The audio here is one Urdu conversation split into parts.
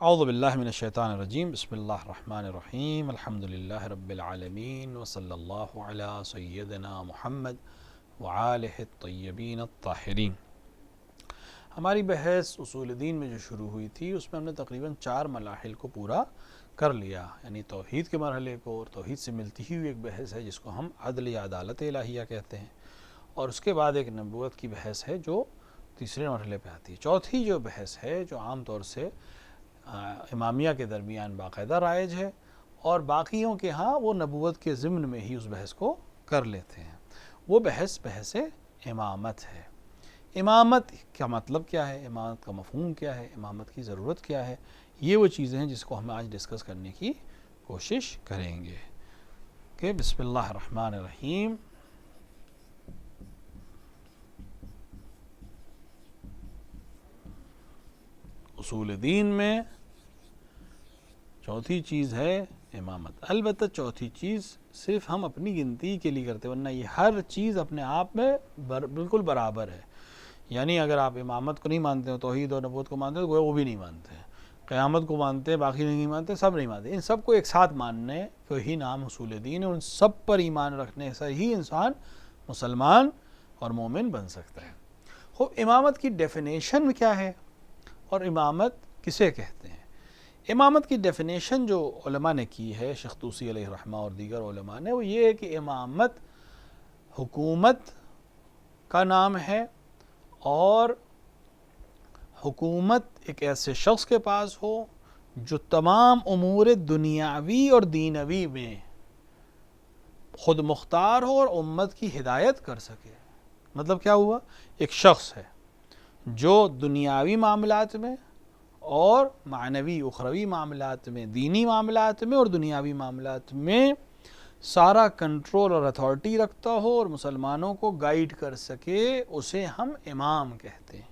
اعوذ باللہ من الشیطان الرجیم بسم اللہ الرحمن الرحیم الحمد للہ رب العالمین وصلی اللہ علی سیدنا محمد وآلہ الطیبین الطاہرین۔ ہماری بحث اصول دین میں جو شروع ہوئی تھی اس میں ہم نے تقریباً 4 مراحل کو پورا کر لیا، یعنی توحید کے مرحلے کو، اور توحید سے ملتی ہوئی ایک بحث ہے جس کو ہم عدل یا عدالت الہیہ کہتے ہیں، اور اس کے بعد ایک نبوت کی بحث ہے جو تیسرے مرحلے پہ آتی ہے۔ چوتھی جو بحث ہے جو عام طور سے امامیہ کے درمیان باقاعدہ رائج ہے اور باقیوں کے ہاں وہ نبوت کے ضمن میں ہی اس بحث کو کر لیتے ہیں، وہ بحث امامت ہے۔ امامت کا مطلب کیا ہے، امامت کا مفہوم کیا ہے، امامت کی ضرورت کیا ہے، یہ وہ چیزیں ہیں جس کو ہم آج ڈسکس کرنے کی کوشش کریں گے کہ بسم اللہ الرحمن الرحیم۔ اصول دین میں چوتھی چیز ہے امامت۔ البتہ چوتھی چیز صرف ہم اپنی گنتی کے لیے کرتے ہیں، ورنہ یہ ہر چیز اپنے آپ میں بالکل برابر ہے۔ یعنی اگر آپ امامت کو نہیں مانتے ہو، توحید اور نبوت کو مانتے ہو تو وہ بھی نہیں مانتے ہیں، قیامت کو مانتے ہیں، باقی نہیں مانتے، سب نہیں مانتے۔ ان سب کو ایک ساتھ ماننے کو ہی نام اصول دین ہے، ان سب پر ایمان رکھنے سے ہی انسان مسلمان اور مومن بن سکتا ہے۔ خوب، امامت کی ڈیفینیشن کیا ہے اور امامت کسے کہتے ہیں؟ امامت کی ڈیفینیشن جو علماء نے کی ہے، شیخ طوسی علیہ الرحمہ اور دیگر علماء نے، وہ یہ ہے کہ امامت حکومت کا نام ہے، اور حکومت ایک ایسے شخص کے پاس ہو جو تمام امور دنیاوی اور دینوی میں خود مختار ہو اور امت کی ہدایت کر سکے۔ مطلب کیا ہوا؟ ایک شخص ہے جو دنیاوی معاملات میں اور معنوی اخروی معاملات میں، دینی معاملات میں اور دنیاوی معاملات میں سارا کنٹرول اور اتھارٹی رکھتا ہو اور مسلمانوں کو گائیڈ کر سکے، اسے ہم امام کہتے ہیں۔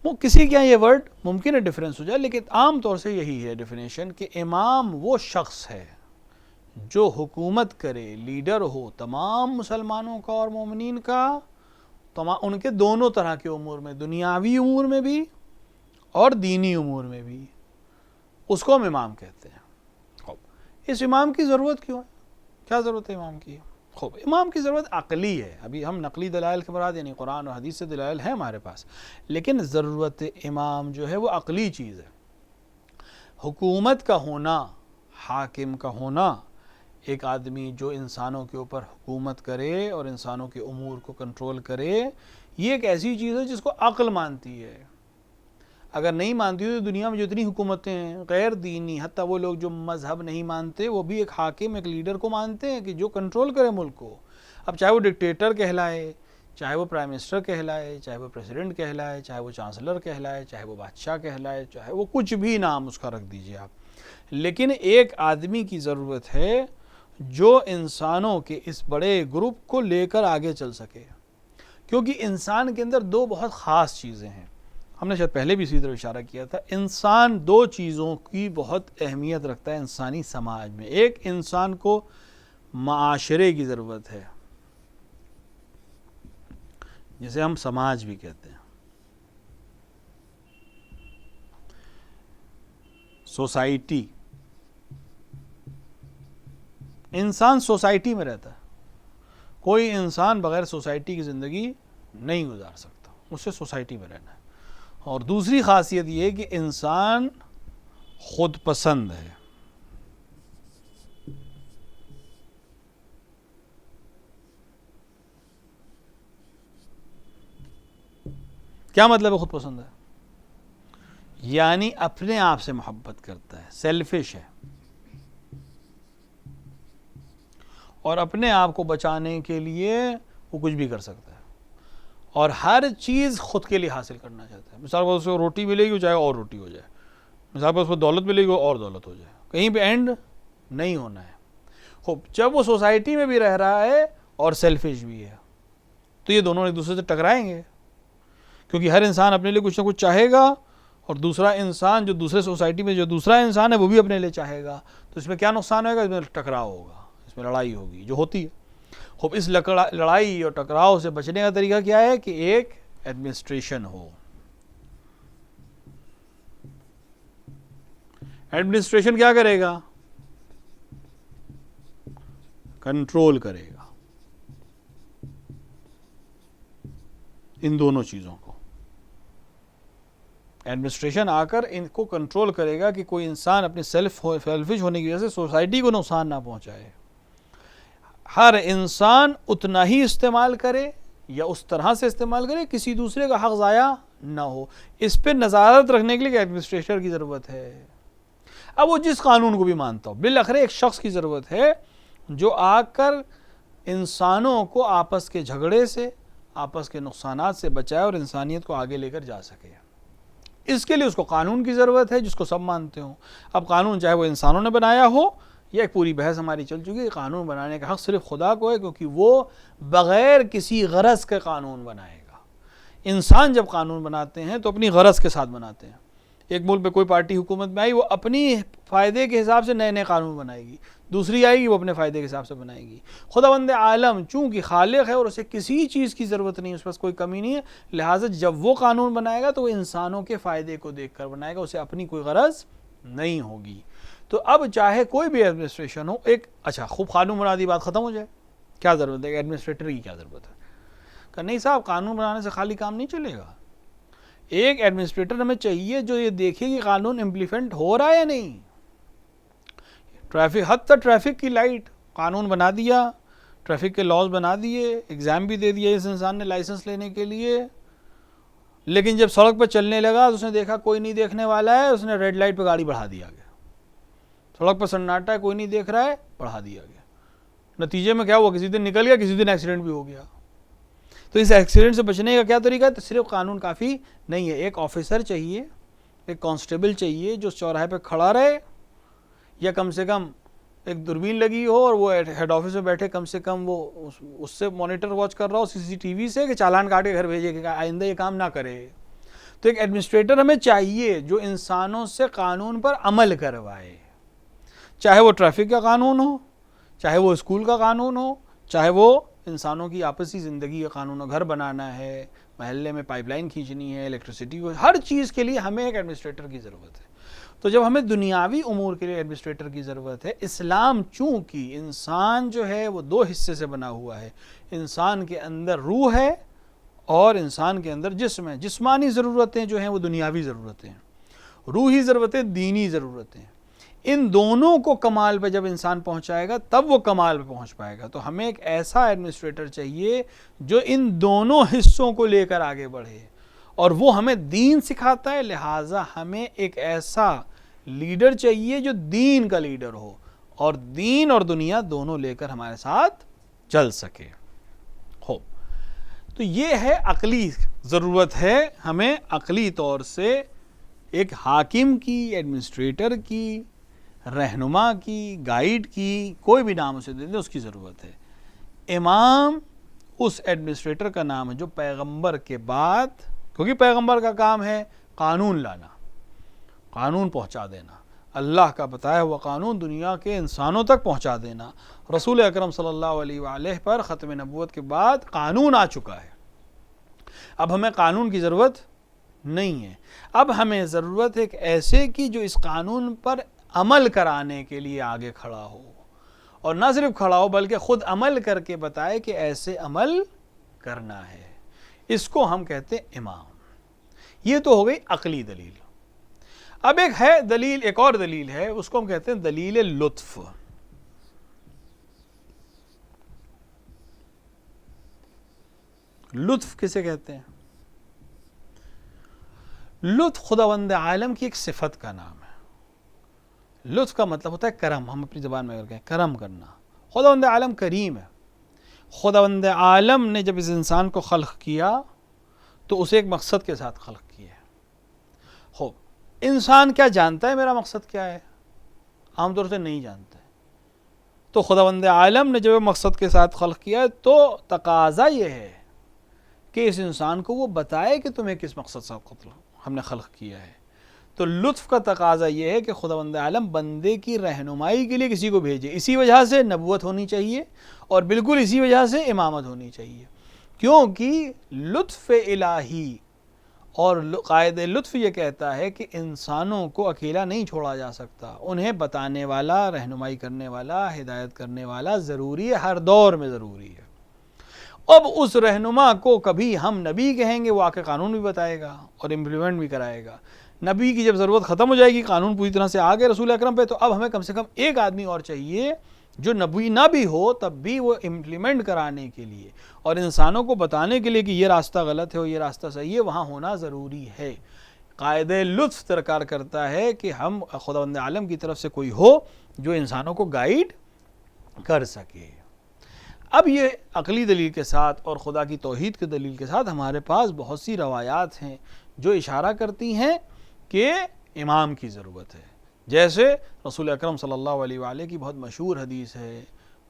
وہ کسی کے یہ ورڈ ممکن ہے ڈیفرنس ہو جائے، لیکن عام طور سے یہی ہے ڈیفینیشن کہ امام وہ شخص ہے جو حکومت کرے، لیڈر ہو تمام مسلمانوں کا اور مومنین کا، ان کے دونوں طرح کے امور میں، دنیاوی امور میں بھی اور دینی امور میں بھی، اس کو ہم امام کہتے ہیں۔ اس امام کی ضرورت کیوں ہے؟ کیا ضرورت ہے امام کی؟ خوب، امام کی ضرورت عقلی ہے۔ ابھی ہم نقلی دلائل کے مراد یعنی قرآن اور حدیث سے دلائل ہیں ہمارے پاس، لیکن ضرورت امام جو ہے وہ عقلی چیز ہے۔ حکومت کا ہونا، حاکم کا ہونا، ایک آدمی جو انسانوں کے اوپر حکومت کرے اور انسانوں کے امور کو کنٹرول کرے، یہ ایک ایسی چیز ہے جس کو عقل مانتی ہے۔ اگر نہیں مانتی تو دنیا میں جتنی حکومتیں ہیں غیر دینی، حتیٰ وہ لوگ جو مذہب نہیں مانتے، وہ بھی ایک حاکم، ایک لیڈر کو مانتے ہیں کہ جو کنٹرول کرے ملک کو۔ اب چاہے وہ ڈکٹیٹر کہلائے، چاہے وہ پرائم منسٹر کہلائے، چاہے وہ پریزیڈنٹ کہلائے، چاہے وہ چانسلر کہلائے، چاہے وہ بادشاہ کہلائے، چاہے وہ کچھ بھی نام اس کا رکھ دیجئے آپ، لیکن ایک آدمی کی ضرورت ہے جو انسانوں کے اس بڑے گروپ کو لے کر آگے چل سکے، کیونکہ انسان کے اندر 2 بہت خاص چیزیں ہیں۔ ہم نے شاید پہلے بھی اسی طرح اشارہ کیا تھا، انسان 2 چیزوں کی بہت اہمیت رکھتا ہے انسانی سماج میں۔ ایک، انسان کو معاشرے کی ضرورت ہے، جسے ہم سماج بھی کہتے ہیں، سوسائٹی۔ انسان سوسائٹی میں رہتا ہے، کوئی انسان بغیر سوسائٹی کی زندگی نہیں گزار سکتا، اسے سوسائٹی میں رہنا ہے۔ اور دوسری خاصیت یہ کہ انسان خود پسند ہے۔ کیا مطلب ہے خود پسند ہے؟ یعنی اپنے آپ سے محبت کرتا ہے، سیلفش ہے، اور اپنے آپ کو بچانے کے لیے وہ کچھ بھی کر سکتا ہے، اور ہر چیز خود کے لیے حاصل کرنا چاہتا ہے۔ مثال پر اس کو روٹی ملے گی، چاہے اور روٹی ہو جائے، مثال پر اس کو دولت ملے گی اور دولت ہو جائے، کہیں پہ اینڈ نہیں ہونا ہے۔ خوب، جب وہ سوسائٹی میں بھی رہ رہا ہے اور سیلفش بھی ہے، تو یہ دونوں ایک دوسرے سے ٹکرائیں گے، کیونکہ ہر انسان اپنے لیے کچھ نہ کچھ چاہے گا، اور دوسرا انسان جو دوسرے سوسائٹی میں جو دوسرا انسان ہے وہ بھی اپنے لیے چاہے گا، تو اس میں کیا نقصان ہوگا؟ اس میں ٹکراؤ ہوگا، اس میں لڑائی ہوگی جو ہوتی ہے۔ خوب، اس لڑائی اور ٹکراؤ سے بچنے کا طریقہ کیا ہے کہ ایک ایڈمنسٹریشن ہو، ایڈمنسٹریشن کیا کرے گا؟ کنٹرول کرے گا ان دونوں چیزوں کو. ایڈمنسٹریشن آ کر ان کو کنٹرول کرے گا کہ کوئی انسان اپنی سیلفش ہونے کی وجہ سے سوسائٹی کو نقصان نہ پہنچائے. ہر انسان اتنا ہی استعمال کرے یا اس طرح سے استعمال کرے کسی دوسرے کا حق ضائع نہ ہو. اس پہ نظارت رکھنے کے لیے ایڈمنسٹریٹر کی ضرورت ہے. اب وہ جس قانون کو بھی مانتا ہو، بالآخر ایک شخص کی ضرورت ہے جو آ کر انسانوں کو آپس کے جھگڑے سے، آپس کے نقصانات سے بچائے اور انسانیت کو آگے لے کر جا سکے. اس کے لیے اس کو قانون کی ضرورت ہے جس کو سب مانتے ہوں. اب قانون چاہے وہ انسانوں نے بنایا ہو، یہ ایک پوری بحث ہماری چل چکی ہے. قانون بنانے کا حق صرف خدا کو ہے، کیونکہ وہ بغیر کسی غرض کے قانون بنائے گا. انسان جب قانون بناتے ہیں تو اپنی غرض کے ساتھ بناتے ہیں. ایک ملک پہ کوئی پارٹی حکومت میں آئی، وہ اپنی فائدے کے حساب سے نئے نئے قانون بنائے گی. دوسری آئے گی، وہ اپنے فائدے کے حساب سے بنائے گی. خداوند عالم چونکہ خالق ہے اور اسے کسی چیز کی ضرورت نہیں، اس پاس کوئی کمی نہیں ہے، لہٰذا جب وہ قانون بنائے گا تو وہ انسانوں کے فائدے کو دیکھ کر بنائے گا، اسے اپنی کوئی غرض نہیں ہوگی. تو اب چاہے کوئی بھی ایڈمنسٹریشن ہو، ایک اچھا خوب قانون بنا دی، بات ختم ہو جائے. کیا ضرورت ہے ایڈمنسٹریٹر کی؟ کیا ضرورت ہے؟ کہ نہیں صاحب، قانون بنانے سے خالی کام نہیں چلے گا. ایک ایڈمنسٹریٹر ہمیں چاہیے جو یہ دیکھے کہ قانون امپلیمنٹ ہو رہا ہے یا نہیں. ٹریفک، حتی ٹریفک کی لائٹ قانون بنا دیا، ٹریفک کے لاز بنا دیے، ایگزام بھی دے دیا اس انسان نے لائسنس لینے کے لیے، لیکن جب سڑک پہ چلنے لگا تو اس نے دیکھا کوئی نہیں دیکھنے والا ہے، اس نے ریڈ لائٹ پہ گاڑی بڑھا دیا گیا. سڑک پہ سناٹا ہے، کوئی نہیں دیکھ رہا ہے، بڑھا دیا گیا. نتیجے میں کیا ہوا؟ کسی دن نکل گیا، کسی دن ایکسیڈنٹ بھی ہو گیا. تو اس ایکسیڈنٹ سے بچنے کا کیا طریقہ ہے؟ تو صرف قانون کافی نہیں ہے. ایک آفیسر چاہیے، ایک کانسٹیبل چاہیے جو چوراہے پہ کھڑا رہے، یا کم سے کم ایک دوربین لگی ہو اور وہ ہیڈ آفس میں بیٹھے، کم سے کم وہ اس سے مانیٹر واچ کر رہا ہو CCTV سے، کہ چالان کاٹ کے گھر بھیجے کہ آئندہ یہ کام نہ کرے. تو ایک ایڈمنسٹریٹر ہمیں چاہیے جو انسانوں سے قانون پر عمل کروائے، چاہے وہ ٹریفک کا قانون ہو، چاہے وہ اسکول کا قانون ہو، چاہے وہ انسانوں کی آپسی زندگی کا قانون ہو. گھر بنانا ہے، محلے میں پائپ لائن کھینچنی ہے، الیکٹریسٹی کو، ہر چیز کے لیے ہمیں ایک ایڈمنسٹریٹر کی ضرورت ہے. تو جب ہمیں دنیاوی امور کے لیے ایڈمنسٹریٹر کی ضرورت ہے، اسلام چونکہ انسان جو ہے وہ دو حصے سے بنا ہوا ہے، انسان کے اندر روح ہے اور انسان کے اندر جسم ہے. جسمانی ضرورتیں جو ہیں وہ دنیاوی ضرورتیں ہیں، روحی ضرورتیں دینی ضرورتیں. ان دونوں کو کمال پہ جب انسان پہنچائے گا تب وہ کمال پہ پہنچ پائے گا. تو ہمیں ایک ایسا ایڈمنسٹریٹر چاہیے جو ان دونوں حصوں کو لے کر آگے بڑھے، اور وہ ہمیں دین سکھاتا ہے. لہٰذا ہمیں ایک ایسا لیڈر چاہیے جو دین کا لیڈر ہو اور دین اور دنیا دونوں لے کر ہمارے ساتھ چل سکے. ہو تو یہ ہے عقلی ضرورت ہے ہمیں، عقلی طور سے ایک حاکم کی، ایڈمنسٹریٹر کی، رہنما کی، گائیڈ کی، کوئی بھی نام اسے دے دے، اس کی ضرورت ہے. امام اس ایڈمنسٹریٹر کا نام ہے جو پیغمبر کے بعد، کیونکہ پیغمبر کا کام ہے قانون لانا، قانون پہنچا دینا، اللہ کا بتایا ہوا قانون دنیا کے انسانوں تک پہنچا دینا. رسول اکرم صلی اللہ علیہ وآلہ پر ختم نبوت کے بعد قانون آ چکا ہے. اب ہمیں قانون کی ضرورت نہیں ہے. اب ہمیں ضرورت ہے ایک ایسے کی جو اس قانون پر عمل کرانے کے لیے آگے کھڑا ہو، اور نہ صرف کھڑا ہو بلکہ خود عمل کر کے بتائے کہ ایسے عمل کرنا ہے. اس کو ہم کہتے ہیں امام. یہ تو ہو گئی عقلی دلیل. اب ایک ہے دلیل، ایک اور دلیل ہے، اس کو ہم کہتے ہیں دلیل لطف. لطف کسے کہتے ہیں؟ لطف خداوند عالم کی ایک صفت کا نام ہے. لطف کا مطلب ہوتا ہے کرم. ہم اپنی زبان میں کہیں کرم کرنا. خداوند عالم کریم ہے. خداوند عالم نے جب اس انسان کو خلق کیا تو اسے ایک مقصد کے ساتھ خلق کیا ہے. خوب انسان کیا جانتا ہے میرا مقصد کیا ہے؟ عام طور سے نہیں جانتا ہے. تو خداوند عالم نے جب مقصد کے ساتھ خلق کیا تو تقاضا یہ ہے کہ اس انسان کو وہ بتائے کہ تمہیں کس مقصد سے ہم نے خلق کیا ہے. تو لطف کا تقاضا یہ ہے کہ خداوند عالم بندے کی رہنمائی کے لیے کسی کو بھیجے. اسی وجہ سے نبوت ہونی چاہیے اور بالکل اسی وجہ سے امامت ہونی چاہیے، کیونکہ لطف الہی اور قائد لطف یہ کہتا ہے کہ انسانوں کو اکیلا نہیں چھوڑا جا سکتا، انہیں بتانے والا، رہنمائی کرنے والا، ہدایت کرنے والا ضروری ہے، ہر دور میں ضروری ہے۔ اب اس رہنما کو کبھی ہم نبی کہیں گے، وہ آ کے قانون بھی بتائے گا اور امپلیمنٹ بھی کرائے گا۔ نبی کی جب ضرورت ختم ہو جائے گی، قانون پوری طرح سے آ گئے رسول اکرم پہ، تو اب ہمیں کم سے کم ایک آدمی اور چاہیے جو نبی نہ بھی ہو تب بھی وہ امپلیمنٹ کرانے کے لیے اور انسانوں کو بتانے کے لیے کہ یہ راستہ غلط ہے اور یہ راستہ صحیح ہے، وہاں ہونا ضروری ہے۔ قائد لطف درکار کرتا ہے کہ ہم خداوند عالم کی طرف سے کوئی ہو جو انسانوں کو گائیڈ کر سکے۔ اب یہ عقلی دلیل کے ساتھ اور خدا کی توحید کی دلیل کے ساتھ ہمارے پاس بہت سی روایات ہیں جو اشارہ کرتی ہیں کہ امام کی ضرورت ہے۔ جیسے رسول اکرم صلی اللہ علیہ وآلہ کی بہت مشہور حدیث ہے،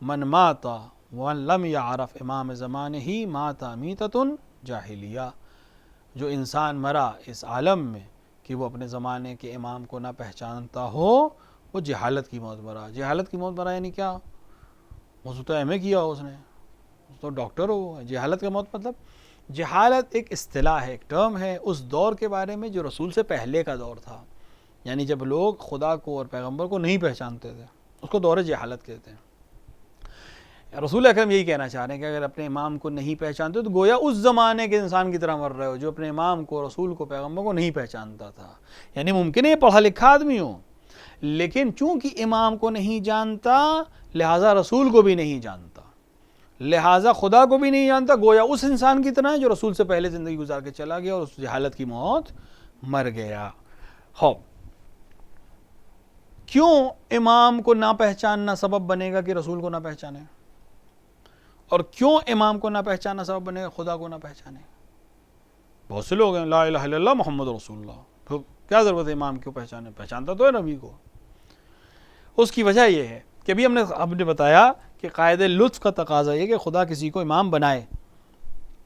من مات وَن لم يعرف امام زمانہ مات میتۃ جاہلیہ، جو انسان مرا اس عالم میں کہ وہ اپنے زمانے کے امام کو نہ پہچانتا ہو، وہ جہالت کی موت مرا۔ جہالت کی موت مرا یعنی کیا؟ وہ تو ایم اے کیا ہو، اس نے تو ڈاکٹر ہو۔ جہالت کا موت مطلب، جہالت ایک اصطلاح ہے، ایک ٹرم ہے اس دور کے بارے میں جو رسول سے پہلے کا دور تھا، یعنی جب لوگ خدا کو اور پیغمبر کو نہیں پہچانتے تھے، اس کو دور جہالت کہتے ہیں۔ رسول اکرم یہی کہنا چاہ رہے ہیں کہ اگر اپنے امام کو نہیں پہچانتے تو گویا اس زمانے کے انسان کی طرح مر رہے ہو جو اپنے امام کو، رسول کو، پیغمبر کو نہیں پہچانتا تھا۔ یعنی ممکن ہے یہ پڑھا لکھا آدمی ہو، لیکن چونکہ امام کو نہیں جانتا لہٰذا رسول کو بھی نہیں جانتا، لہٰذا خدا کو بھی نہیں جانتا، گویا اس انسان کی طرح جو رسول سے پہلے زندگی گزار کے چلا گیا اور اس جہالت کی موت مر گیا۔ کیوں امام کو نہ پہچاننا سبب بنے گا کہ رسول کو نہ پہچانے؟ اور کیوں امام کو نہ پہچاننا سبب بنے گا خدا کو نہ پہچانے؟ بہت سے لوگ ہیں لا الہ الا اللہ محمد رسول اللہ، تو کیا ضرورت ہے امام کو پہچانے؟ پہچانتا تو ہے نبی کو۔ اس کی وجہ یہ ہے کہ ابھی ہم نے بتایا کہ قائد لطف کا تقاضا یہ کہ خدا کسی کو امام بنائے،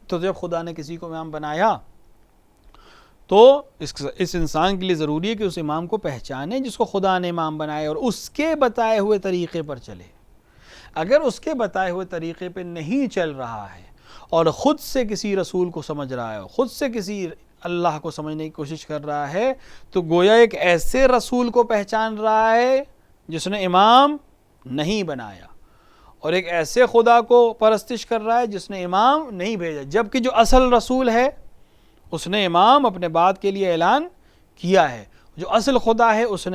تو جب خدا نے کسی کو امام بنایا تو اس انسان کے لیے ضروری ہے کہ اس امام کو پہچانے جس کو خدا نے امام بنائے اور اس کے بتائے ہوئے طریقے پر چلے۔ اگر اس کے بتائے ہوئے طریقے پہ نہیں چل رہا ہے اور خود سے کسی رسول کو سمجھ رہا ہے، خود سے کسی اللہ کو سمجھنے کی کوشش کر رہا ہے، تو گویا ایک ایسے رسول کو پہچان رہا ہے جس نے امام نہیں بنایا، اور ایک ایسے خدا کو پرستش کر رہا ہے جس نے امام نہیں بھیجا، جبکہ جو اصل رسول ہے اس نے امام اپنے بعد کے لیے اعلان کیا ہے۔ جو اصل خدا ہے اس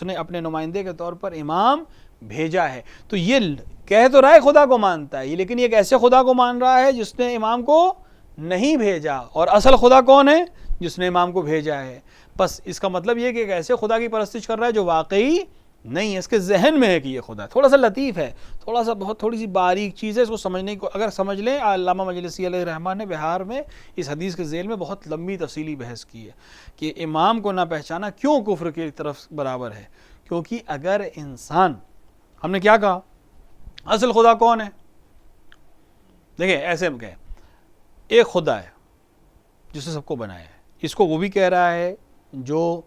نے اپنے نمائندے کے طور پر امام بھیجا ہے۔ تو یہ کہہ تو رہا ہے خدا کو مانتا ہے، لیکن یہ ایک ایسے خدا کو مان رہا ہے جس نے امام کو نہیں بھیجا، اور اصل خدا کون ہے؟ جس نے امام کو بھیجا ہے۔ بس اس کا مطلب یہ کہ ایک ایسے خدا کی پرستش کر رہا ہے جو واقعی نہیں ہے، اس کے ذہن میں ہے کہ یہ خدا ہے۔ تھوڑا سا لطیف ہے، تھوڑی سی باریک چیز ہے، اس کو سمجھنے کو اگر سمجھ لیں۔ علامہ مجلسی علیہ الرحمٰن نے بہار میں اس حدیث کے ذیل میں بہت لمبی تفصیلی بحث کی ہے کہ امام کو نہ پہچانا کیوں کفر کی طرف برابر ہے۔ کیونکہ اگر انسان، ہم نے کیا کہا، اصل خدا کون ہے؟ دیکھیں ایسے ہم کہیں ایک خدا ہے جس نے سب کو بنایا ہے، اس کو وہ بھی کہہ رہا ہے جو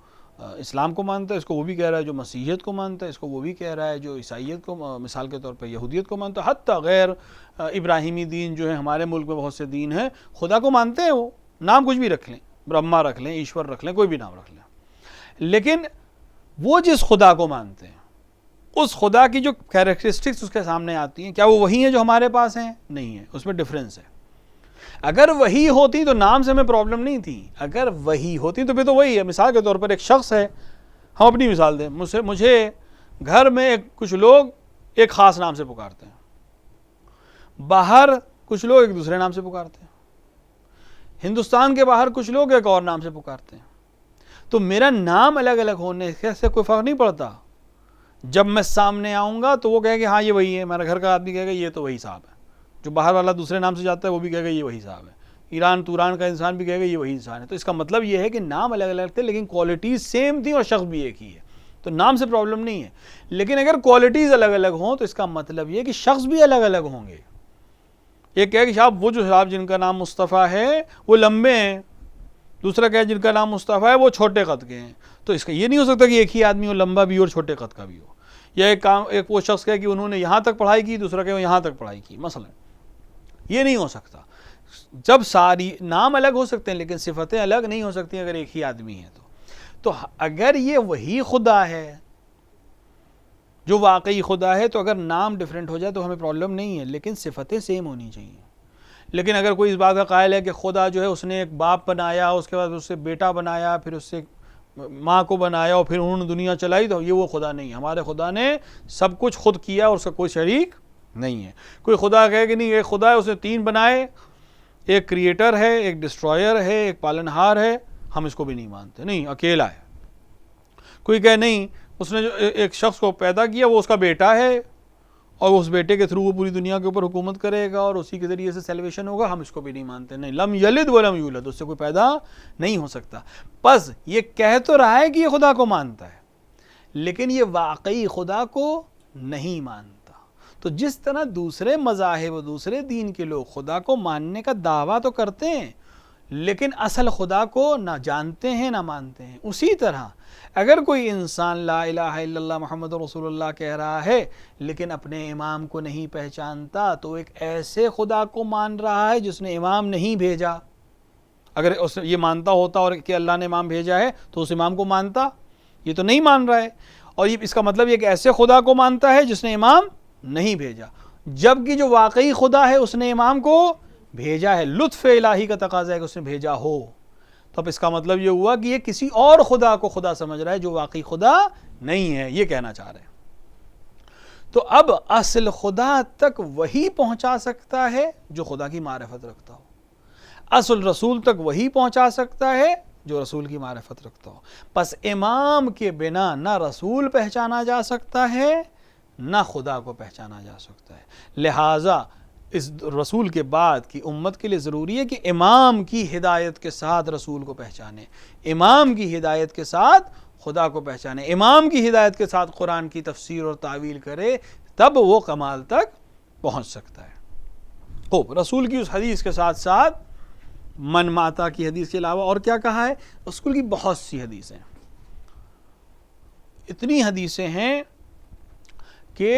اسلام کو مانتا ہے، اس کو وہ بھی کہہ رہا ہے جو مسیحیت کو مانتا ہے، اس کو وہ بھی کہہ رہا ہے جو عیسائیت کو، مثال کے طور پہ یہودیت کو مانتا ہے، حتیٰ غیر ابراہیمی دین جو ہے، ہمارے ملک میں بہت سے دین ہیں، خدا کو مانتے ہیں، وہ نام کچھ بھی رکھ لیں، برہما رکھ لیں، ایشور رکھ لیں، کوئی بھی نام رکھ لیں، لیکن وہ جس خدا کو مانتے ہیں اس خدا کی جو کیریکٹرسٹکس اس کے سامنے آتی ہیں، کیا وہ وہی ہیں جو ہمارے پاس ہیں؟ نہیں ہے، اس میں ڈفرینس ہے۔ اگر وہی ہوتی تو نام سے ہمیں پرابلم نہیں تھی، اگر وہی ہوتی تو پھر تو وہی ہے۔ مثال کے طور پر ایک شخص ہے، ہم اپنی مثال دیں، مجھے گھر میں کچھ لوگ ایک خاص نام سے پکارتے ہیں، باہر کچھ لوگ ایک دوسرے نام سے پکارتے ہیں، ہندوستان کے باہر کچھ لوگ ایک اور نام سے پکارتے ہیں، تو میرا نام الگ الگ ہونے سے کوئی فرق نہیں پڑتا۔ جب میں سامنے آؤں گا تو وہ کہے کہ ہاں یہ وہی ہے، میرا گھر کا آدمی کہے گا یہ تو وہی صاحب ہے، جو باہر والا دوسرے نام سے جاتا ہے وہ بھی کہے گا یہ وہی صاحب ہے، ایران توران کا انسان بھی کہے گا یہ وہی انسان ہے۔ تو اس کا مطلب یہ ہے کہ نام الگ الگ تھے لیکن کوالٹیز سیم تھیں اور شخص بھی ایک ہی ہے، تو نام سے پرابلم نہیں ہے۔ لیکن اگر کوالٹیز الگ الگ ہوں تو اس کا مطلب یہ کہ شخص بھی الگ الگ ہوں گے۔ ایک کہے کہ صاحب وہ جو صاحب جن کا نام مصطفیٰ ہے وہ لمبے ہیں، دوسرا کہے جن کا نام مصطفیٰ ہے وہ چھوٹے قد کے ہیں، تو اس کا یہ نہیں ہو سکتا کہ ایک ہی آدمی ہو لمبا بھی اور چھوٹے قد کا بھی ہو۔ یا ایک وہ شخص کہے کہ انہوں نے یہاں تک پڑھائی کی، دوسرا کہے وہ یہاں تک پڑھائی کی، مثلا یہ نہیں ہو سکتا۔ جب ساری نام الگ ہو سکتے ہیں لیکن صفتیں الگ نہیں ہو سکتی اگر ایک ہی آدمی ہے تو اگر یہ وہی خدا ہے جو واقعی خدا ہے تو اگر نام ڈیفرنٹ ہو جائے تو ہمیں پرابلم نہیں ہے، لیکن صفتیں سیم ہونی چاہیے۔ لیکن اگر کوئی اس بات کا قائل ہے کہ خدا جو ہے اس نے ایک باپ بنایا، اس کے بعد اس سے بیٹا بنایا، پھر اس سے ماں کو بنایا اور پھر انہوں نے دنیا چلائی، تو یہ وہ خدا نہیں ہے۔ ہمارے خدا نے سب کچھ خود کیا اور اس کا کوئی شریک نہیں ہے۔ کوئی خدا کہے کہ نہیں ایک خدا ہے، اس نے تین بنائے، ایک کریٹر ہے، ایک ڈسٹرائر ہے، ایک پالنہار ہے، ہم اس کو بھی نہیں مانتے، نہیں اکیلا ہے۔ کوئی کہے نہیں اس نے جو ایک شخص کو پیدا کیا وہ اس کا بیٹا ہے اور اس بیٹے کے تھرو وہ پوری دنیا کے اوپر حکومت کرے گا اور اسی کے ذریعے سے سیلویشن ہوگا، ہم اس کو بھی نہیں مانتے، نہیں لم یلد ولم یولد، اس سے کوئی پیدا نہیں ہو سکتا۔ بس یہ کہہ تو رہا ہے کہ یہ خدا کو مانتا ہے لیکن یہ واقعی خدا کو نہیں مانتا۔ تو جس طرح دوسرے مذاہب و دوسرے دین کے لوگ خدا کو ماننے کا دعویٰ تو کرتے ہیں لیکن اصل خدا کو نہ جانتے ہیں نہ مانتے ہیں، اسی طرح اگر کوئی انسان لا الہ الا اللہ محمد رسول اللہ کہہ رہا ہے لیکن اپنے امام کو نہیں پہچانتا تو ایک ایسے خدا کو مان رہا ہے جس نے امام نہیں بھیجا۔ اگر اس یہ مانتا ہوتا اور کہ اللہ نے امام بھیجا ہے تو اس امام کو مانتا، یہ تو نہیں مان رہا ہے، اور یہ اس کا مطلب یہ کہ ایسے خدا کو مانتا ہے جس نے امام نہیں بھیجا، جبکہ جو واقعی خدا ہے اس نے امام کو بھیجا ہے۔ لطف الہی کا تقاضا ہے کہ اس نے بھیجا ہو، تو اب اس کا مطلب یہ ہوا کہ یہ کسی اور خدا کو خدا سمجھ رہا ہے جو واقعی خدا نہیں ہے، یہ کہنا چاہ رہے ہیں۔ تو اب اصل خدا تک وہی پہنچا سکتا ہے جو خدا کی معرفت رکھتا ہو، اصل رسول تک وہی پہنچا سکتا ہے جو رسول کی معرفت رکھتا ہو۔ پس امام کے بنا نہ رسول پہچانا جا سکتا ہے نہ خدا کو پہچانا جا سکتا ہے، لہٰذا اس رسول کے بعد کی امت کے لیے ضروری ہے کہ امام کی ہدایت کے ساتھ رسول کو پہچانے، امام کی ہدایت کے ساتھ خدا کو پہچانے، امام کی ہدایت کے ساتھ قرآن کی تفسیر اور تعویل کرے، تب وہ کمال تک پہنچ سکتا ہے۔ خوب، رسول کی اس حدیث کے ساتھ ساتھ من ماتا کی حدیث کے علاوہ اور کیا کہا ہے؟ رسول کی بہت سی حدیثیں، اتنی حدیثیں ہیں کہ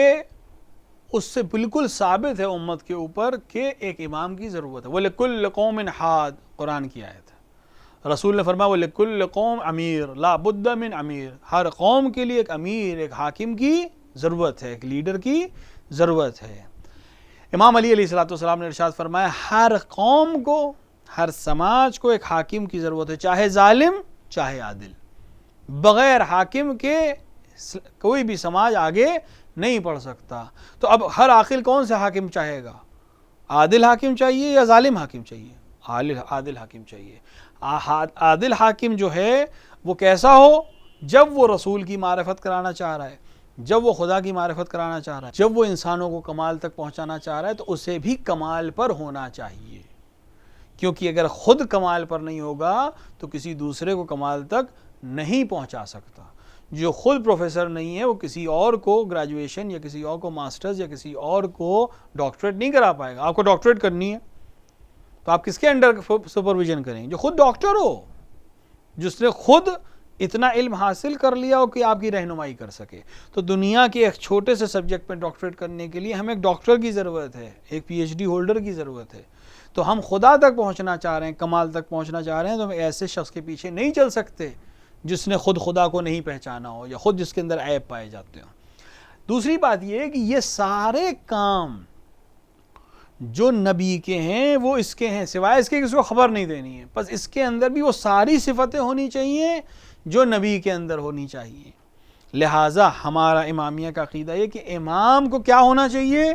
اس سے بالکل ثابت ہے امت کے اوپر کہ ایک امام کی ضرورت ہے۔ وَلِكُلِّ قَوْمٍ حَادٍ، قرآن کی آیت ہے۔ رسول نے فرمایا وَلِكُلِّ قَوْمٍ امیر لا بد من امیر، ہر قوم کے لیے ایک امیر، ایک حاکم کی ضرورت ہے، ایک لیڈر کی ضرورت ہے۔ امام علی علیہ السلام نے ارشاد فرمایا ہر قوم کو، ہر سماج کو ایک حاکم کی ضرورت ہے، چاہے ظالم چاہے عادل، بغیر حاکم کے کوئی بھی سماج آگے نہیں پڑھ سکتا۔ تو اب ہر عاقل کون سے حاکم چاہے گا؟ عادل حاکم چاہیے یا ظالم حاکم چاہیے؟ عادل حاکم چاہیے۔ عادل حاکم جو ہے وہ کیسا ہو؟ جب وہ رسول کی معرفت کرانا چاہ رہا ہے، جب وہ خدا کی معرفت کرانا چاہ رہا ہے، جب وہ انسانوں کو کمال تک پہنچانا چاہ رہا ہے تو اسے بھی کمال پر ہونا چاہیے، کیونکہ اگر خود کمال پر نہیں ہوگا تو کسی دوسرے کو کمال تک نہیں پہنچا سکتا۔ جو خود پروفیسر نہیں ہے وہ کسی اور کو گریجویشن یا کسی اور کو ماسٹرز یا کسی اور کو ڈاکٹریٹ نہیں کرا پائے گا۔ آپ کو ڈاکٹریٹ کرنی ہے تو آپ کس کے انڈر سپرویژن کریں؟ جو خود ڈاکٹر ہو، جس نے خود اتنا علم حاصل کر لیا ہو کہ آپ کی رہنمائی کر سکے۔ تو دنیا کے ایک چھوٹے سے سبجیکٹ میں ڈاکٹریٹ کرنے کے لیے ہمیں ایک ڈاکٹر کی ضرورت ہے، ایک پی ایچ ڈی ہولڈر کی ضرورت ہے۔ تو ہم خدا تک پہنچنا چاہ رہے ہیں، کمال تک پہنچنا چاہ رہے ہیں، تو ہم ایسے شخص کے پیچھے نہیں چل سکتے جس نے خود خدا کو نہیں پہچانا ہو یا خود جس کے اندر عیب پائے جاتے ہوں۔ دوسری بات یہ ہے کہ یہ سارے کام جو نبی کے ہیں وہ اس کے ہیں، سوائے اس کے کسی کو خبر نہیں دینی ہے۔ بس اس کے اندر بھی وہ ساری صفتیں ہونی چاہیے جو نبی کے اندر ہونی چاہیے۔ لہٰذا ہمارا امامیہ کا عقیدہ یہ کہ امام کو کیا ہونا چاہیے؟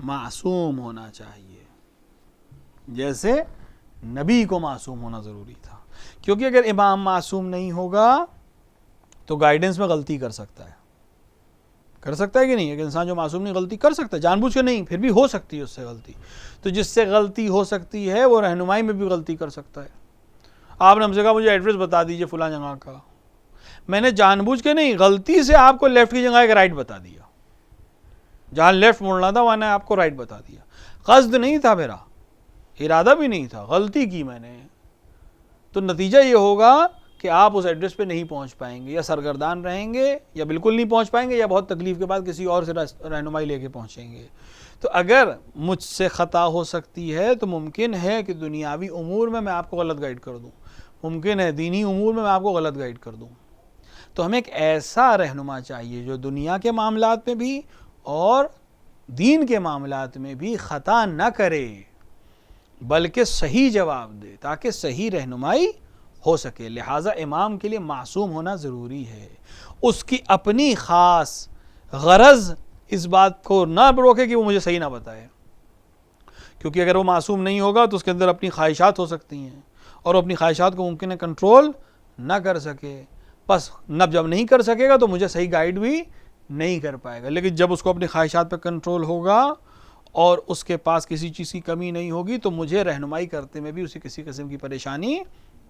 معصوم ہونا چاہیے، جیسے نبی کو معصوم ہونا ضروری تھا، کیونکہ اگر امام معصوم نہیں ہوگا تو گائیڈنس میں غلطی کر سکتا ہے کہ نہیں؟ ایک انسان جو معصوم نہیں غلطی کر سکتا ہے، جان بوجھ کے نہیں، پھر بھی ہو سکتی ہے اس سے غلطی۔ تو جس سے غلطی ہو سکتی ہے وہ رہنمائی میں بھی غلطی کر سکتا ہے۔ آپ نے ہم سے کہا مجھے ایڈریس بتا دیجئے فلاں جگہ کا، میں نے جان بوجھ کے نہیں، غلطی سے آپ کو لیفٹ کی جگہ ایک رائٹ بتا دیا، جہاں لیفٹ مڑنا تھا وہاں نے آپ کو رائٹ بتا دیا، قصد نہیں تھا، میرا ارادہ بھی نہیں تھا، غلطی کی میں نے، تو نتیجہ یہ ہوگا کہ آپ اس ایڈریس پہ نہیں پہنچ پائیں گے، یا سرگردان رہیں گے، یا بالکل نہیں پہنچ پائیں گے، یا بہت تکلیف کے بعد کسی اور سے رہنمائی لے کے پہنچیں گے۔ تو اگر مجھ سے خطا ہو سکتی ہے تو ممکن ہے کہ دنیاوی امور میں آپ کو غلط گائیڈ کر دوں، ممکن ہے دینی امور میں آپ کو غلط گائیڈ کر دوں۔ تو ہمیں ایک ایسا رہنما چاہیے جو دنیا کے معاملات میں بھی اور دین کے معاملات میں بھی خطا نہ کرے، بلکہ صحیح جواب دے تاکہ صحیح رہنمائی ہو سکے۔ لہٰذا امام کے لیے معصوم ہونا ضروری ہے، اس کی اپنی خاص غرض اس بات کو نہ روکے کہ وہ مجھے صحیح نہ بتائے، کیونکہ اگر وہ معصوم نہیں ہوگا تو اس کے اندر اپنی خواہشات ہو سکتی ہیں، اور وہ اپنی خواہشات کو ممکن ہے کنٹرول نہ کر سکے، بس جب نہیں کر سکے گا تو مجھے صحیح گائیڈ بھی نہیں کر پائے گا۔ لیکن جب اس کو اپنی خواہشات پہ کنٹرول ہوگا اور اس کے پاس کسی چیز کی کمی نہیں ہوگی تو مجھے رہنمائی کرتے میں بھی اسے کسی قسم کی پریشانی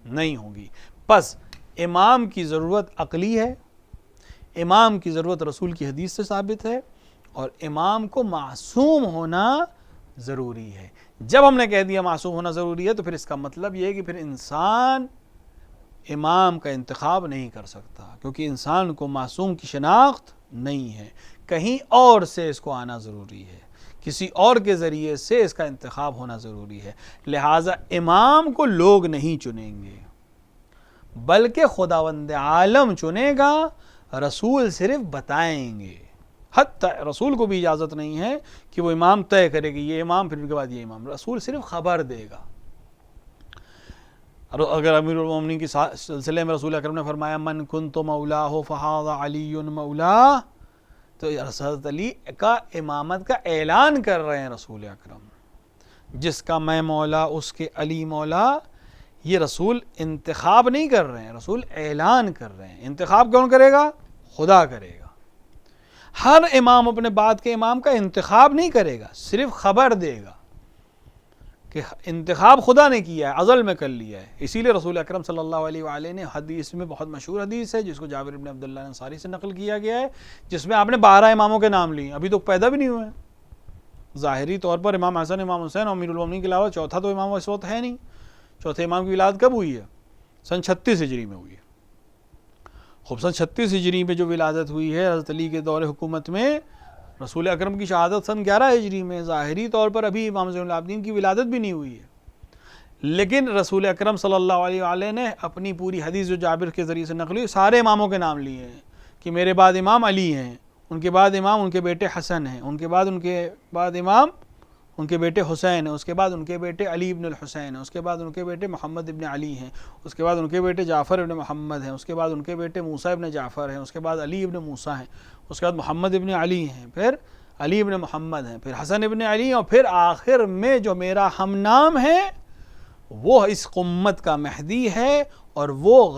نہیں ہوگی۔ بس امام کی ضرورت عقلی ہے، امام کی ضرورت رسول کی حدیث سے ثابت ہے، اور امام کو معصوم ہونا ضروری ہے۔ جب ہم نے کہہ دیا معصوم ہونا ضروری ہے تو پھر اس کا مطلب یہ ہے کہ پھر انسان امام کا انتخاب نہیں کر سکتا، کیونکہ انسان کو معصوم کی شناخت نہیں ہے، کہیں اور سے اس کو آنا ضروری ہے، کسی اور کے ذریعے سے اس کا انتخاب ہونا ضروری ہے۔ لہٰذا امام کو لوگ نہیں چنیں گے بلکہ خداوند عالم چنے گا، رسول صرف بتائیں گے۔ حتی رسول کو بھی اجازت نہیں ہے کہ وہ امام طے کرے کہ یہ امام، پھر اس کے بعد یہ امام، رسول صرف خبر دے گا۔ اگر امیر المومنین کی سلسلے میں رسول اکرم نے فرمایا من کنت مولاہ فہذا علی مولا، تو حضرت علی کا امامت کا اعلان کر رہے ہیں رسول اکرم، جس کا میں مولا اس کے علی مولا۔ یہ رسول انتخاب نہیں کر رہے ہیں، رسول اعلان کر رہے ہیں۔ انتخاب کون کرے گا؟ خدا کرے گا۔ ہر امام اپنے بعد کے امام کا انتخاب نہیں کرے گا، صرف خبر دے گا کہ انتخاب خدا نے کیا ہے، ازل میں کر لیا ہے۔ اسی لیے رسول اکرم صلی اللہ علیہ وآلہ نے حدیث میں، بہت مشہور حدیث ہے جس کو جابر بن عبداللہ انصاری سے نقل کیا گیا ہے، جس میں آپ نے 12 اماموں کے نام لیے، ابھی تو پیدا بھی نہیں ہوئے ہیں۔ ظاہری طور پر امام حسن، امام حسین اور امیر المومنین کے علاوہ چوتھا تو امام اس وقت ہے نہیں۔ چوتھے امام کی ولادت کب ہوئی ہے؟ سن 36 ہجری میں ہوئی ہے۔ خوب سن 36 ہجری میں جو ولادت ہوئی ہے حضرت علی کے دور حکومت میں، رسول اکرم کی شہادت سن 11 ہجری میں، ظاہری طور پر ابھی امام زین العابدین کی ولادت بھی نہیں ہوئی ہے۔ لیکن رسول اکرم صلی اللہ علیہ وآلہ نے اپنی پوری حدیث جو جابر کے ذریعے سے نقلی، سارے اماموں کے نام لیے ہیں کہ میرے بعد امام علی ہیں، ان کے بعد امام ان کے بیٹے حسن ہیں، ان کے بعد امام ان کے بیٹے حسین ہیں، اس کے بعد ان کے بیٹے علی ابن الحسین ہیں، اس کے بعد ان کے بیٹے محمد ابن علی ہیں، اس کے بعد ان کے بیٹے جعفر ابن محمد ہیں، اس کے بعد ان کے بیٹے موسیٰ ابن جعفر ہیں، اس کے بعد علی ابن موسیٰ ہیں، اس کے بعد محمد ابن علی ہیں، پھر علی ابن محمد ہیں، پھر حسن ابن علی ہیں، اور پھر آخر میں جو میرا ہم نام ہے وہ اس امت کا مہدی ہے، اور وہ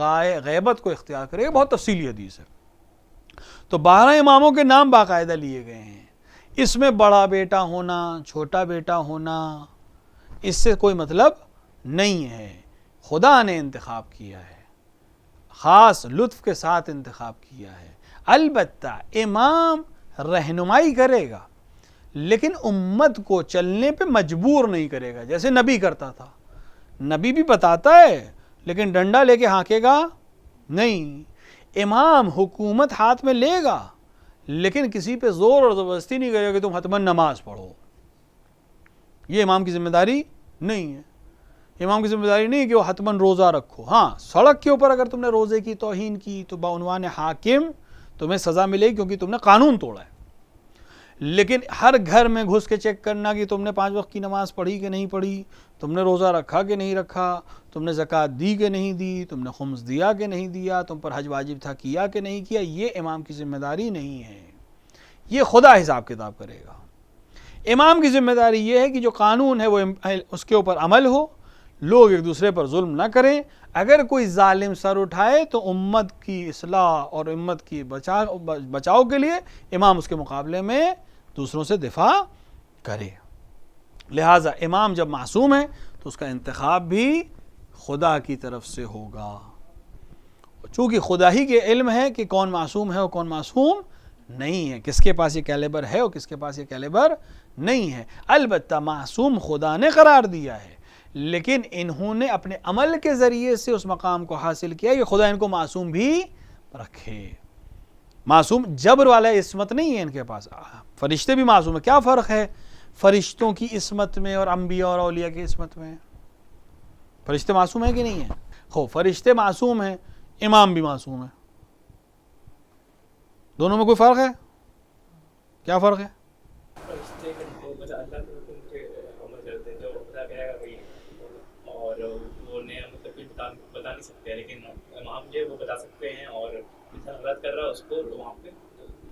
غیبت کو اختیار کرے گا۔ بہت تفصیلی حدیث ہے۔ تو 12 اماموں کے نام باقاعدہ لیے گئے ہیں۔ اس میں بڑا بیٹا ہونا، چھوٹا بیٹا ہونا، اس سے کوئی مطلب نہیں ہے۔ خدا نے انتخاب کیا ہے، خاص لطف کے ساتھ انتخاب کیا ہے۔ البتہ امام رہنمائی کرے گا لیکن امت کو چلنے پہ مجبور نہیں کرے گا، جیسے نبی کرتا تھا۔ نبی بھی بتاتا ہے لیکن ڈنڈا لے کے ہانکے گا نہیں۔ امام حکومت ہاتھ میں لے گا لیکن کسی پہ زور اور زبردستی نہیں کرے گا کہ تم حتماً نماز پڑھو۔ یہ امام کی ذمہ داری نہیں ہے۔ امام کی ذمہ داری نہیں ہے کہ وہ حتماً روزہ رکھو۔ ہاں، سڑک کے اوپر اگر تم نے روزے کی توہین کی تو بعنوان حاکم تمہیں سزا ملے گی کیونکہ تم نے قانون توڑا ہے، لیکن ہر گھر میں گھس کے چیک کرنا کہ تم نے 5 وقت کی نماز پڑھی کہ نہیں پڑھی، تم نے روزہ رکھا کہ نہیں رکھا، تم نے زکوٰۃ دی کہ نہیں دی، تم نے خمس دیا کہ نہیں دیا، تم پر حج واجب تھا کیا کہ نہیں کیا، یہ امام کی ذمہ داری نہیں ہے۔ یہ خدا حساب کتاب کرے گا۔ امام کی ذمہ داری یہ ہے کہ جو قانون ہے وہ اس کے اوپر عمل ہو، لوگ ایک دوسرے پر ظلم نہ کریں۔ اگر کوئی ظالم سر اٹھائے تو امت کی اصلاح اور امت کی بچاؤ کے لیے امام اس کے مقابلے میں دوسروں سے دفاع کرے۔ لہٰذا امام جب معصوم ہے تو اس کا انتخاب بھی خدا کی طرف سے ہوگا، چونکہ خدا ہی کے علم ہے کہ کون معصوم ہے اور کون معصوم نہیں ہے، کس کے پاس یہ کیلیبر ہے اور کس کے پاس یہ کیلیبر نہیں ہے۔ البتہ معصوم خدا نے قرار دیا ہے، لیکن انہوں نے اپنے عمل کے ذریعے سے اس مقام کو حاصل کیا کہ خدا ان کو معصوم بھی رکھے. معصوم جبر والا عصمت نہیں ہے ان کے پاس. فرشتے بھی معصوم ہیں. کیا فرق ہے فرشتوں کی عصمت میں اور انبیاء اور اولیاء کی عصمت میں؟ فرشتے معصوم ہیں کہ نہیں ہیں؟ فرشتے معصوم ہیں، امام بھی معصوم ہے. دونوں میں کوئی فرق ہے؟ کیا فرق ہے؟ اور وہ بتا نہیں سکتے، لیکن امام جو وہ بتا سکتے ہیں، اور غلط کر رہا ہے اس کو وہاں پہ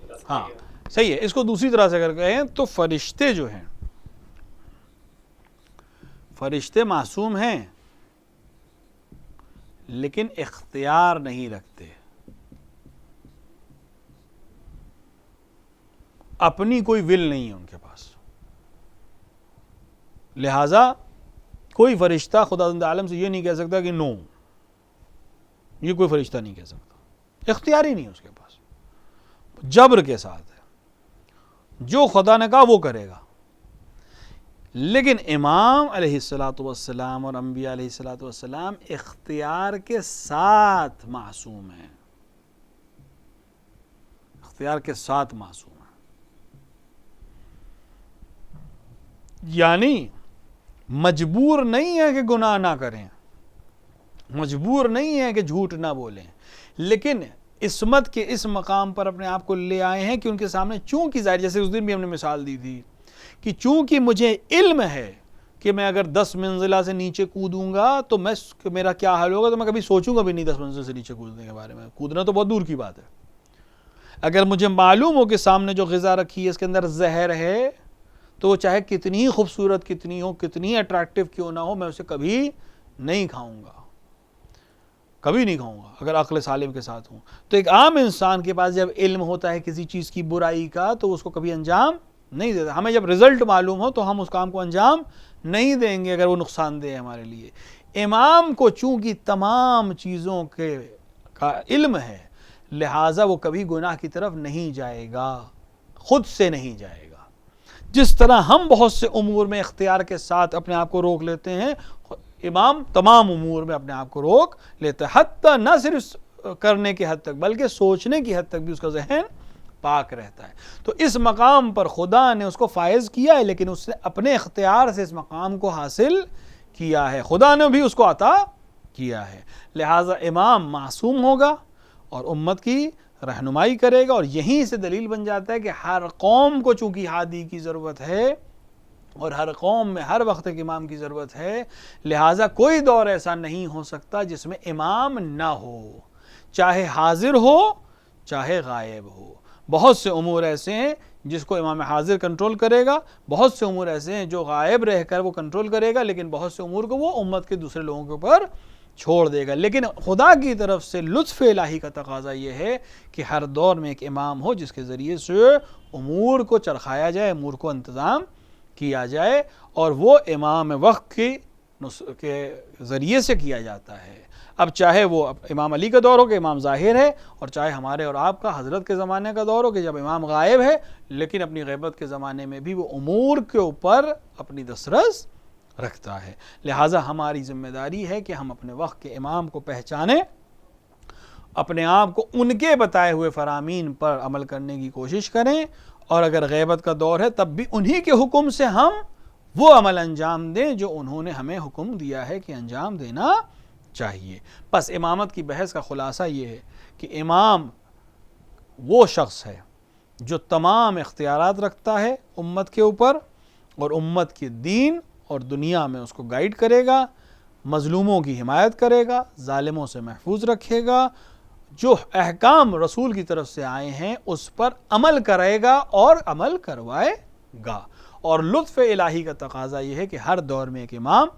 بتا سکتے ہیں. ہاں صحیح ہے. اس کو دوسری طرح سے اگر کہیں تو فرشتے جو ہیں، فرشتے معصوم ہیں لیکن اختیار نہیں رکھتے. اپنی کوئی ول نہیں ہے ان کے پاس. لہذا کوئی فرشتہ خدا عالم سے یہ نہیں کہہ سکتا کہ نو، یہ کوئی فرشتہ نہیں کہہ سکتا. اختیار ہی نہیں اس کے پاس، جبر کے ساتھ ہے. جو خدا نے کہا وہ کرے گا. لیکن امام علیہ الصلوۃ والسلام اور انبیاء علیہ الصلوۃ والسلام اختیار کے ساتھ معصوم ہیں. اختیار کے ساتھ معصوم ہیں. یعنی مجبور نہیں ہے کہ گناہ نہ کریں، مجبور نہیں ہے کہ جھوٹ نہ بولیں، لیکن عصمت کے اس مقام پر اپنے آپ کو لے آئے ہیں کہ ان کے سامنے چونکہ ظاہر، جیسے اس دن بھی ہم نے مثال دی تھی کہ چونکہ مجھے علم ہے کہ میں اگر 10 منزلہ سے نیچے کودوں گا تو میرا کیا حال ہوگا، تو میں کبھی سوچوں گا بھی نہیں 10 منزل سے نیچے کودنے کے بارے میں. کودنا تو بہت دور کی بات ہے. اگر مجھے معلوم ہو کہ سامنے جو غذا رکھی ہے اس کے اندر زہر ہے، تو وہ چاہے کتنی ہی خوبصورت کتنی ہو، کتنی اٹریکٹیو کیوں نہ ہو، میں اسے کبھی نہیں کھاؤں گا، کبھی نہیں کھاؤں گا اگر عقل سالم کے ساتھ ہوں. تو ایک عام انسان کے پاس جب علم ہوتا ہے کسی چیز کی برائی کا تو اس کو کبھی انجام نہیں دیتا. ہمیں جب رزلٹ معلوم ہو تو ہم اس کام کو انجام نہیں دیں گے اگر وہ نقصان دہ ہے ہمارے لیے. امام کو چونکہ تمام چیزوں کا علم ہے، لہٰذا وہ کبھی گناہ کی طرف نہیں جائے گا، خود سے نہیں جائے گا. جس طرح ہم بہت سے امور میں اختیار کے ساتھ اپنے آپ کو روک لیتے ہیں، امام تمام امور میں اپنے آپ کو روک لیتا ہے، حتیٰ نہ صرف کرنے کی حد تک بلکہ سوچنے کی حد تک بھی اس کا ذہن پاک رہتا ہے. تو اس مقام پر خدا نے اس کو فائز کیا ہے، لیکن اس نے اپنے اختیار سے اس مقام کو حاصل کیا ہے، خدا نے بھی اس کو عطا کیا ہے. لہٰذا امام معصوم ہوگا اور امت کی رہنمائی کرے گا. اور یہیں سے دلیل بن جاتا ہے کہ ہر قوم کو چونکہ ہادی کی ضرورت ہے اور ہر قوم میں ہر وقت ایک امام کی ضرورت ہے، لہٰذا کوئی دور ایسا نہیں ہو سکتا جس میں امام نہ ہو، چاہے حاضر ہو چاہے غائب ہو. بہت سے امور ایسے ہیں جس کو امام حاضر کنٹرول کرے گا، بہت سے امور ایسے ہیں جو غائب رہ کر وہ کنٹرول کرے گا، لیکن بہت سے امور کو وہ امت کے دوسرے لوگوں کے اوپر چھوڑ دے گا. لیکن خدا کی طرف سے لطف الہی کا تقاضا یہ ہے کہ ہر دور میں ایک امام ہو جس کے ذریعے سے امور کو چرخایا جائے، امور کو انتظام کیا جائے، اور وہ امام وقت کے ذریعے سے کیا جاتا ہے. اب چاہے وہ امام علی کا دور ہو کہ امام ظاہر ہے، اور چاہے ہمارے اور آپ کا حضرت کے زمانے کا دور ہو کہ جب امام غائب ہے، لیکن اپنی غیبت کے زمانے میں بھی وہ امور کے اوپر اپنی دسترس رکھتا ہے. لہٰذا ہماری ذمہ داری ہے کہ ہم اپنے وقت کے امام کو پہچانیں، اپنے آپ کو ان کے بتائے ہوئے فرامین پر عمل کرنے کی کوشش کریں، اور اگر غیبت کا دور ہے تب بھی انہی کے حکم سے ہم وہ عمل انجام دیں جو انہوں نے ہمیں حکم دیا ہے کہ انجام دینا چاہیے. بس امامت کی بحث کا خلاصہ یہ ہے کہ امام وہ شخص ہے جو تمام اختیارات رکھتا ہے امت کے اوپر، اور امت کے دین اور دنیا میں اس کو گائیڈ کرے گا، مظلوموں کی حمایت کرے گا، ظالموں سے محفوظ رکھے گا، جو احکام رسول کی طرف سے آئے ہیں اس پر عمل کرے گا اور عمل کروائے گا. اور لطف الہی کا تقاضا یہ ہے کہ ہر دور میں ایک امام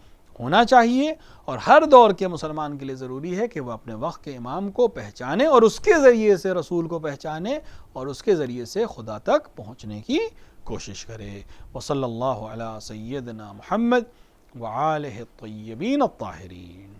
ہونا چاہیے، اور ہر دور کے مسلمان کے لیے ضروری ہے کہ وہ اپنے وقت کے امام کو پہچانے اور اس کے ذریعے سے رسول کو پہچانے اور اس کے ذریعے سے خدا تک پہنچنے کی کوشش کرے. وصلی اللہ علی سیدنا محمد وآلہ الطیبین الطاہرین.